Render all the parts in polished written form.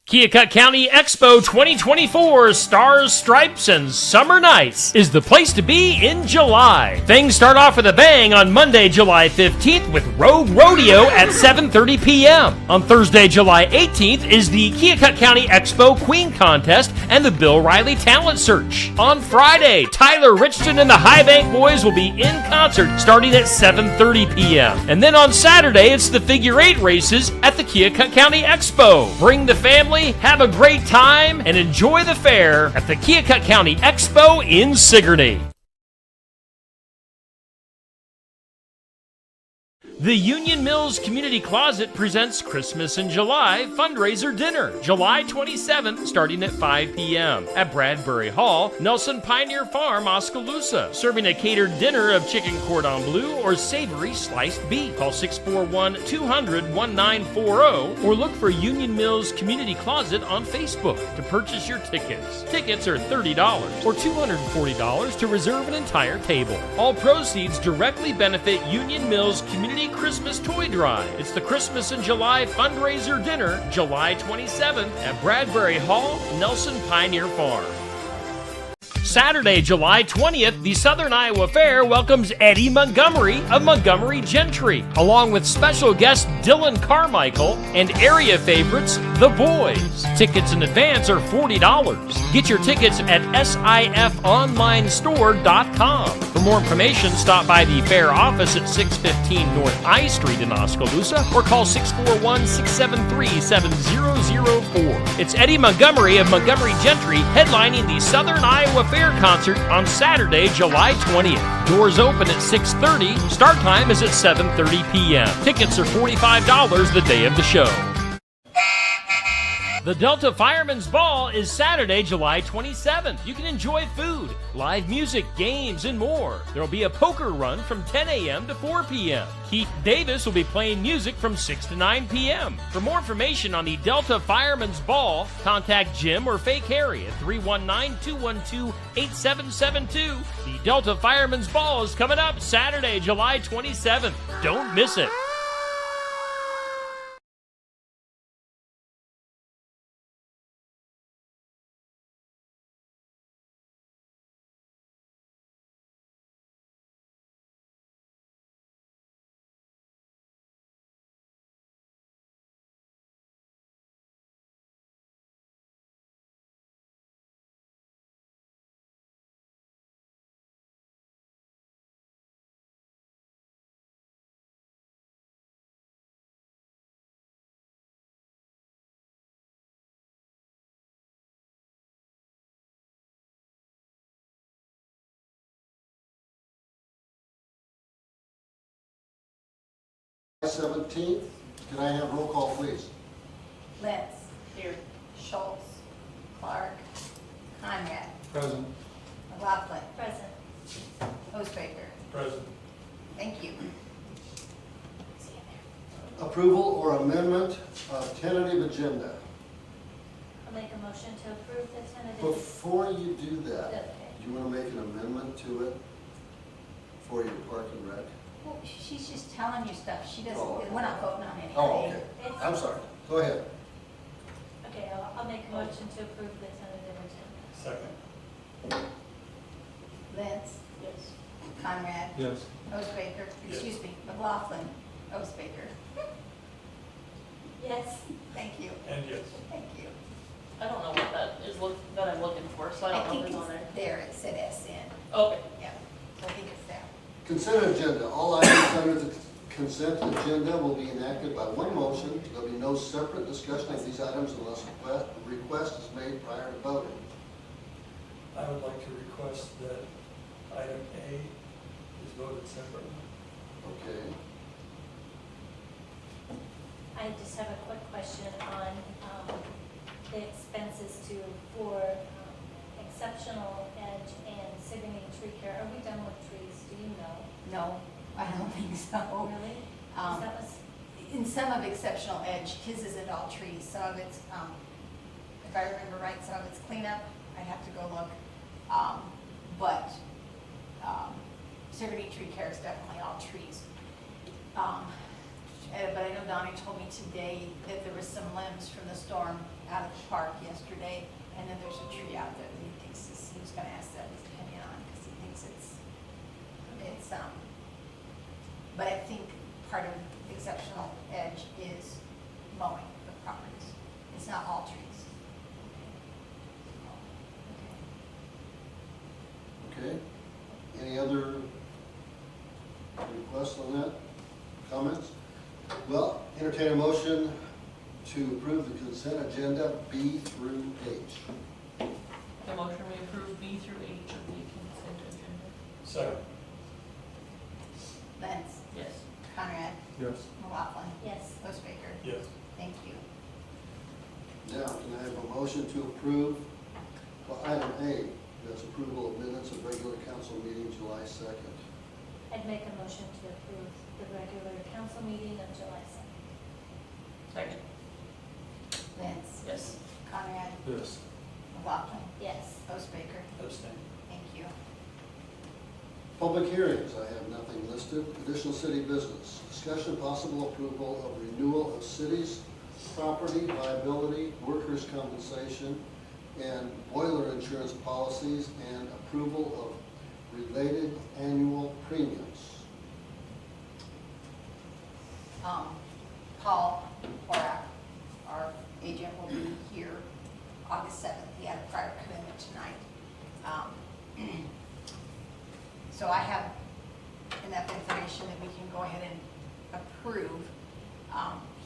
Keokuk County Expo 2024 Stars, Stripes, and Summer Nights is the place to be in July. Things start off with a bang on Monday, July 15th with Rogue Rodeo at 7:30 p.m. On Thursday, July 18th is the Keokuk County Expo Queen Contest and the Bill Riley Talent Search. On Friday, Tyler Richardson and the High Bank Boys will be in concert starting at 7:30 p.m. And then on Saturday, it's the Figure 8 races at the Keokuk County Expo. Bring the family, have a great time, and enjoy the fair at the Keokuk County Expo in Sigourney. The Union Mills Community Closet presents Christmas in July fundraiser dinner, July 27th, starting at 5 p.m. at Bradbury Hall, Nelson Pioneer Farm, Oskaloosa, serving a catered dinner of chicken cordon bleu or savory sliced beef. Call 641-200-1940 or look for Union Mills Community Closet on Facebook to purchase your tickets. Tickets are $30 or $240 to reserve an entire table. All proceeds directly benefit Union Mills Community Christmas Toy Drive. It's the Christmas in July fundraiser dinner, July 27th at Bradbury Hall, Nelson Pioneer Farm. Saturday, July 20th, the Southern Iowa Fair welcomes Eddie Montgomery of Montgomery Gentry, along with special guest Dylan Carmichael and area favorites, The Boys. Tickets in advance are $40. Get your tickets at sifonlinestore.com. For more information, stop by the fair office at 615 North I Street in Oskaloosa or call 641-673-7004. It's Eddie Montgomery of Montgomery Gentry headlining the Southern Iowa Fair concert on Saturday, July 20th. Doors open at 6:30. Start time is at 7:30 p.m. Tickets are $45 the day of the show. The Delta Fireman's Ball is Saturday, July 27th. You can enjoy food, live music, games, and more. There will be a poker run from 10 a.m. to 4 p.m. Keith Davis will be playing music from 6 to 9 p.m. For more information on the Delta Fireman's Ball, contact Jim or Fake Harry at 319-212-8772. The Delta Fireman's Ball is coming up Saturday, July 27th. Don't miss it. July 17th, can I have roll call, please? Lentz. Here. Schultz. Clark. Conrad. Present. McLaughlin. Present. Ostraker. Present. Thank you. See you there. Approval or amendment of tentative agenda. I'll make a motion to approve the tentative. Before you do that, Okay. do you want to make an amendment to it for your park and rec? Well, she's just telling you stuff. She doesn't, Oh. we're not voting on anything. Oh, okay. I'm sorry. Go ahead. Okay, I'll make a motion to approve the tentative agenda. Second. Lentz. Yes. Conrad. Yes. Ostraker. Excuse me. McLaughlin. Ostraker. Yes. Thank you. And yes. Thank you. I don't know what that is that I'm looking for, so I don't know think if it's on it's there. there. It said SN. Okay. Yeah. I think it's there. Consent agenda. All items under the consent agenda will be enacted by one motion. There will be no separate discussion of these items unless a request is made prior to voting. I would like to request that item A is voted separately. Okay. I just have a quick question on the expenses for Exceptional Edge and Sigourney Tree Care. Are we done with trees? Do you know? No, I don't think so. Really? 'Cause that was, In some of Exceptional Edge, his isn't all trees. Some of it's, if I remember right, some of it's cleanup. I'd have to go look. But Sigourney Tree Care is definitely all trees. But I know Donnie told me today that there was some limbs from the storm out of the park yesterday, and then there's a tree out there that he thinks is, he was gonna ask that his opinion on, because he thinks it's, but I think part of exceptional edge is mowing the properties. It's not all trees. Okay, any other requests on that? Comments? Well, entertain a motion to approve the consent agenda B through H. The motion we approve B through H of the consent agenda. Second. Lance, Yes. Conrad, Yes. McLaughlin, Yes. Bushbaker. Yes. Thank you. Now, can I have a motion to approve, well, item A, that's approval of minutes of regular council meeting July 2nd. I'd make a motion to approve the regular council meeting of July 2nd. Second. Lance, Yes. Conrad, Yes. McLaughlin, Yes. Bushbaker. Abstain. Thank you. Public hearings, I have nothing listed. Additional city business. Discussion possible approval of renewal of cities, property, liability, workers' compensation, and boiler insurance policies, and approval of related annual premiums. Paul Horak, our agent, will be here August 7th. He had a prior commitment tonight. So I have enough information that we can go ahead and approve.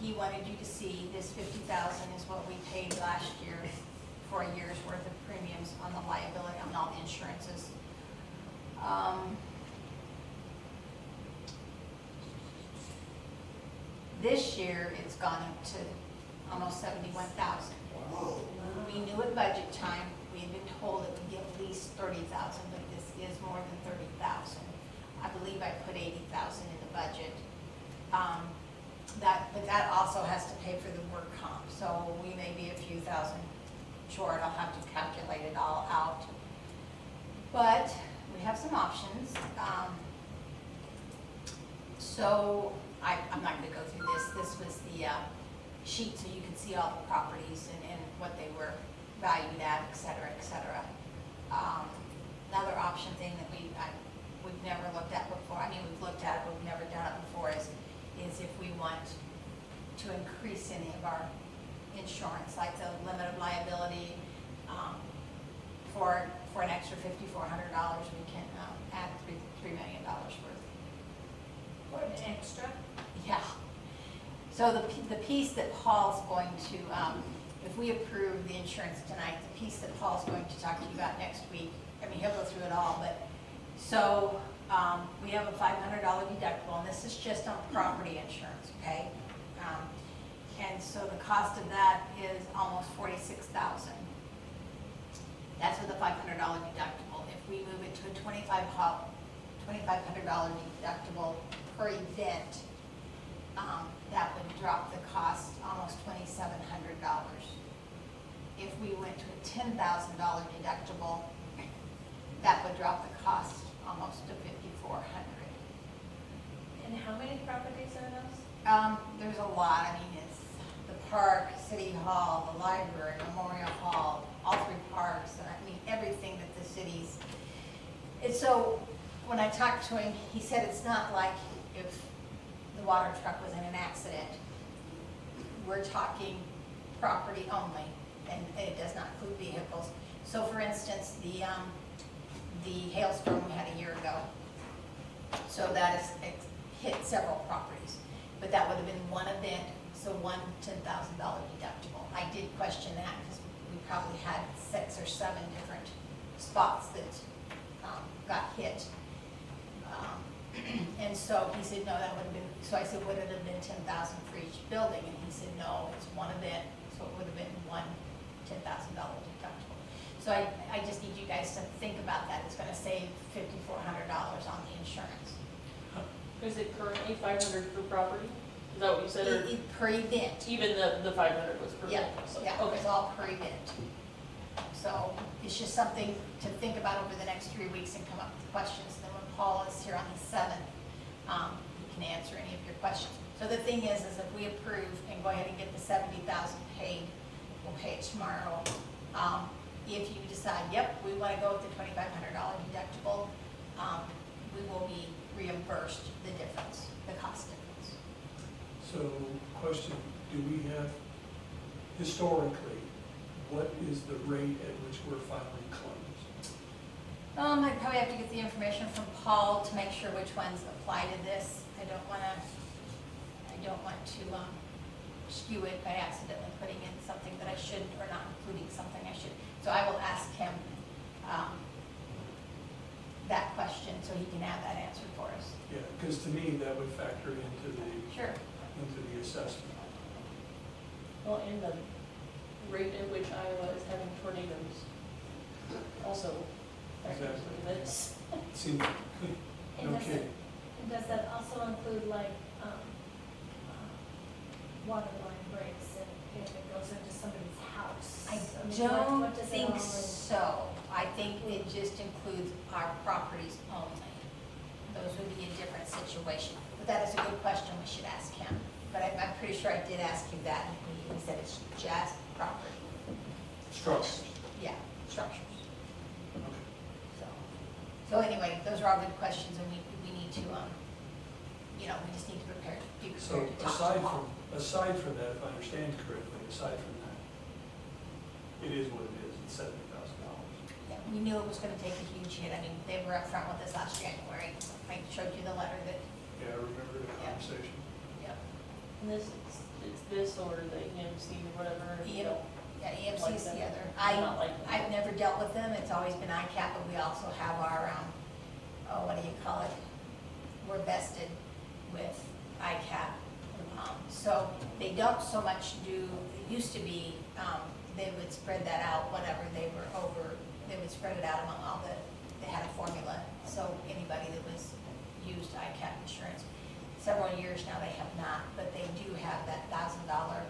He wanted you to see this $50,000 is what we paid last year for a year's worth of premiums on the liability, on all the insurances. This year, it's gone up to almost 71,000. Whoa. We knew at budget time, we had been told that we'd get at least 30,000, but this is more than 30,000. I believe I put 80,000 in the budget. But that also has to pay for the work comp, so we may be a few thousand short. I'll have to calculate it all out. But we have some options. So I'm not gonna go through this. This was the sheet so you can see all the properties and what they were valued at, et cetera, et cetera. Another option thing that we've never looked at before, I mean, we've looked at it, but we've never done it before, is if we want to increase any of our insurance, like the limit of liability, for an extra $5,400, we can add $3 million worth. For an extra? Yeah. So the piece that Paul's going to, if we approve the insurance tonight, the piece that Paul's going to talk to you about next week, I mean, he'll go through it all, but, so, we have a $500 deductible, and this is just on property insurance, okay? And so the cost of that is almost $46,000. That's with a $500 deductible. If we move it to a $2,500 deductible per event, that would drop the cost almost $2,700. If we went to a $10,000 deductible, that would drop the cost almost to $5,400. And how many properties are those? There's a lot. I mean, it's the park, City Hall, the library, Memorial Hall, all three parks, and I mean, everything that the cities. And so, when I talked to him, he said it's not like if the water truck was in an accident. We're talking property only, and it does not include vehicles. So for instance, the hailstorm we had a year ago, so that has hit several properties. But that would have been one event, so one $10,000 deductible. I did question that because we probably had 6 or 7 different spots that got hit. And so he said, no, that would have been, so I said, would it have been 10,000 for each building? And he said, no, it's one event, so it would have been one $10,000 deductible. So I just need you guys to think about that. It's gonna save $5,400 on the insurance. Is it currently 500 per property? Is that what you said, or Per event. even the 500 was per? Yeah, vehicle, so- yeah, Okay. it's all per event. So it's just something to think about over the next 3 weeks and come up with questions. Then when Paul is here on the 7th, he can answer any of your questions. So the thing is if we approve and go ahead and get the 70,000 paid, we'll pay it tomorrow. If you decide, yep, we want to go with the $2,500 deductible, we will be reimbursed the difference, the cost difference. So, question, do we have, historically, what is the rate at which we're filing claims? I'd probably have to get the information from Paul to make sure which ones apply to this. I don't want to skew it by accidentally putting in something that I shouldn't, or not including something I should. So I will ask him that question so he can have that answered for us. Yeah, because to me, that would factor into Sure. the assessment. Well, and the rate at which Iowa is having tornadoes also factors Exactly. into this. Seems, And no does it- kidding. And does that also include like, water line breaks and if it goes into somebody's house? I mean, don't what does it think all so. I think it just includes our properties only. Those would be a different situation. But that is a good question, we should ask him. But I'm pretty sure I did ask him that, and he said it's just property. Structures. Yeah, structures. Okay. So anyway, those are all good questions, and we need to, we just need to be So prepared to talk to Paul. aside from that, if I understand correctly, aside from that, it is what it is, it's $70,000. Yeah, we knew it was gonna take a huge hit. I mean, they were upfront with us last January. I showed you the letter that, Yeah, I remember the Yeah. conversation. And it's this or the EMC, whatever. you EM know, yeah, like EMC's them. the other. Not like them. I've never dealt with them. It's always been ICAP, but we also have our, what do you call it? We're vested with ICAP. So they don't so much do, it used to be, they would spread that out, whatever they were over, they would spread it out among all they had a formula. So anybody that was used ICAP insurance, several years now they have not, but they do have that $1,000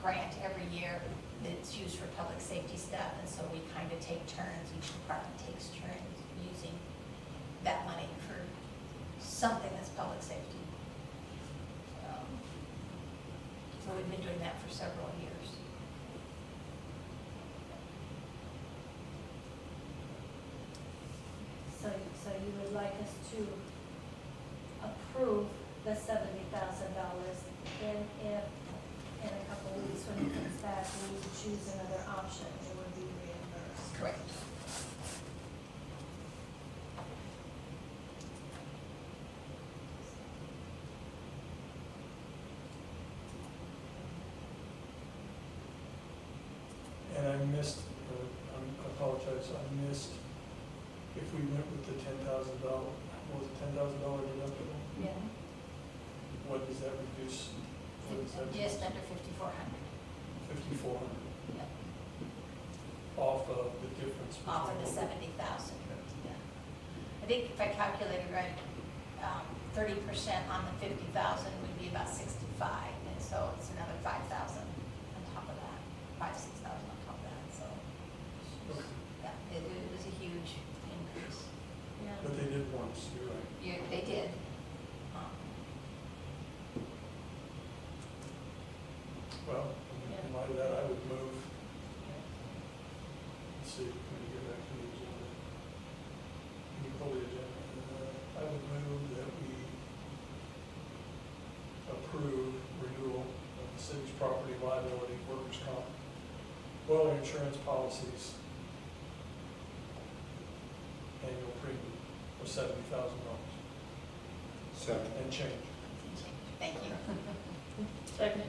grant every year that's used for public safety stuff. And so we kind of take turns, each department takes turns using that money for something that's public safety. So we've been doing that for several years. So you would like us to approve the $70,000, and if in a couple of weeks when it comes back, we would choose another option, it would be reimbursed? Correct. And I missed, I apologize, I missed, if we went with the $10,000, what was it, $10,000 deductible? Yeah. What does that reduce? What is that? Just under 5,400. 5,400 Yep. off of the difference. Off of the between- 70,000. Okay. Yeah. I think if I calculated right, 30% on the 50,000 would be about 65, and so it's another 5,000 on top of that, 6,000 on top of that, so, Okay. yeah, it was a huge increase. Yeah. But they did once, you're right. They did. Well, in light of that, I would move, let's see, let me get back to the agenda. Can you pull the agenda? I would move that we approve renewal of the city's property liability, workers' comp, boiler insurance policies, annual premium of $70,000 Second. and change. Thank you. Second.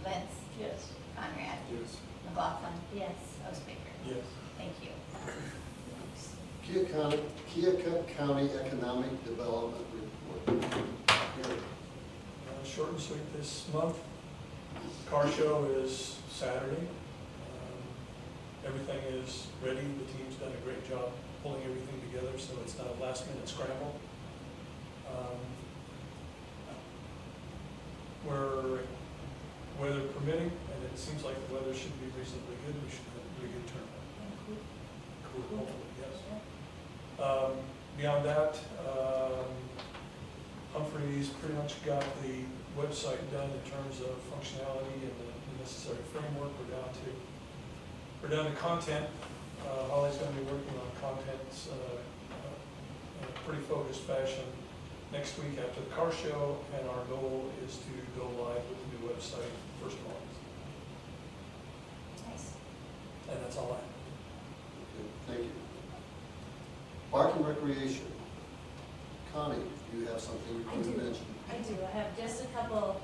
Lentz, Yes. Conrad, Yes. McLaughlin, Yes. Osbaker. Yes. Thank you. Keokuk County Economic Development Report. Here. Short and sweet this month. Car show is Saturday. Everything is ready. The team's done a great job pulling everything together, so it's not a last minute scramble. We're weather permitting, and it seems like the weather should be reasonably good. We should have a really good turnout. Cool, hopefully, yes. Beyond that, Humphrey He's pretty much got the website done in terms of functionality and the necessary framework. We're down to content. Holly's gonna be working on contents in a pretty focused fashion next week after the car show, and our goal is to go live with the new website first of August. Nice. And that's all I have. Okay, thank you. Park and Recreation. Connie, do you have something you want to mention? I do, I have just a couple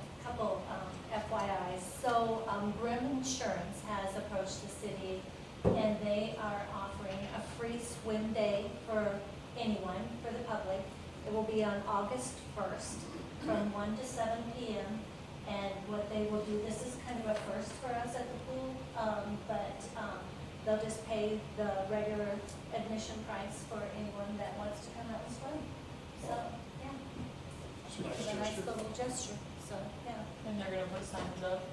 FYIs. So Brim Insurance has approached the city, and they are offering a free swim day for anyone, for the public. It will be on August 1st from 1 to 7 p.m. And what they will do, this is kind of a first for us at the pool, but they'll just pay the regular admission price for anyone that wants to come out and swim. So, yeah. It's a nice It's a nice gesture. little gesture, so, yeah, And they're gonna put signs up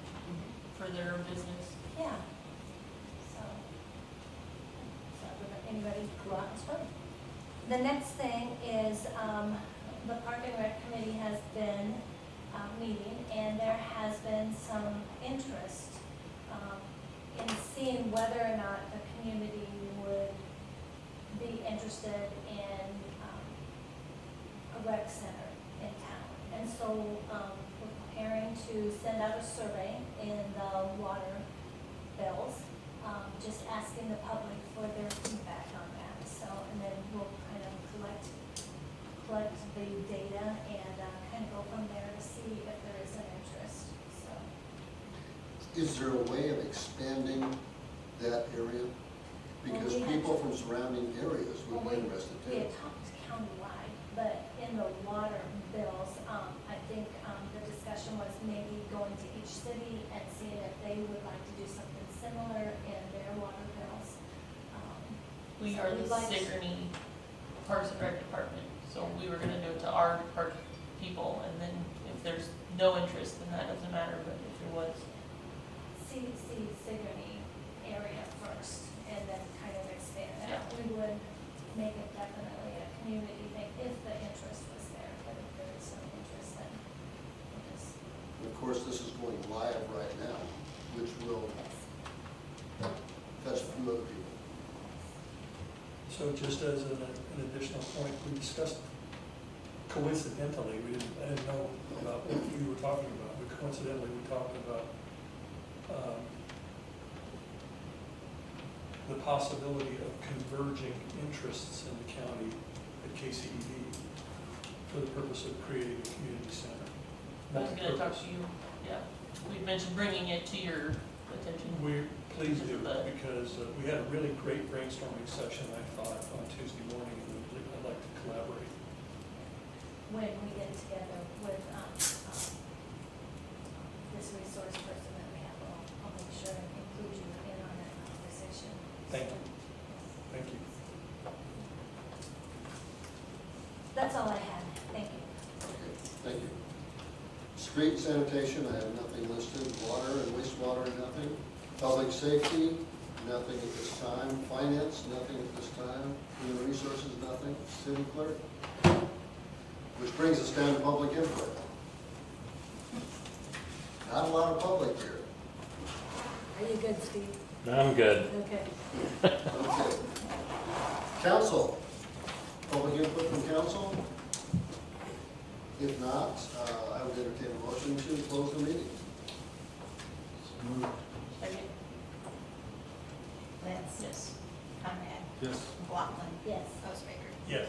for their business. yeah. So anybody go out and swim. The next thing is, the Park and Rec Committee has been meeting, and there has been some interest in seeing whether or not the community would be interested in a rec center in town. And so, we're preparing to send out a survey in the water bills, just asking the public for their feedback on that. So, and then we'll kind of collect the data and kind of go from there to see if there is an interest, so. Is there a way of expanding that area? Because Well, we had people to- from surrounding areas would be interested We too. had talked countywide, but in the water bills, I think the discussion was maybe going to each city and seeing if they would like to do something similar in their water bills. We So are we'd the like to- Sigourney Parks and Rec Department, so we were gonna do it to our park people, and then if there's no interest, then that doesn't matter, but if there was. See Sigourney area first and then kind of expand that. Yeah. We would make it definitely a community thing if the interest was there, but if there is some interest, then we'll just, And of course, this is going live right now, which will touch a few other people. So just as an additional point, we discussed, coincidentally, I didn't know about what we were talking about, but coincidentally, we talked about the possibility of converging interests in the county at KCED for the purpose of creating a community center. I was gonna talk Multi-purpose. to you, yeah, we mentioned bringing it to your attention. We, please do, Because of the- because we had a really great brainstorming session, I thought, on Tuesday morning, and I'd like to collaborate. when we get together with, this resource person that we have, I'll make sure and include you in on that conversation. Thank you. Thank you. That's all I had, thank you. Okay, thank you. Street and sanitation, I have nothing listed. Water and wastewater, nothing. Public safety, nothing at this time. Finance, nothing at this time. Human resources, nothing. City clerk. Which brings us down to public input. Not a lot of public here. Are you good, Steve? I'm good. Okay. Okay. Council, public input from council? If not, I would entertain a motion to close the meeting. Second? Lance, Yes. Conrad, Yes. McLaughlin, Yes. Ghostmaker. Yes.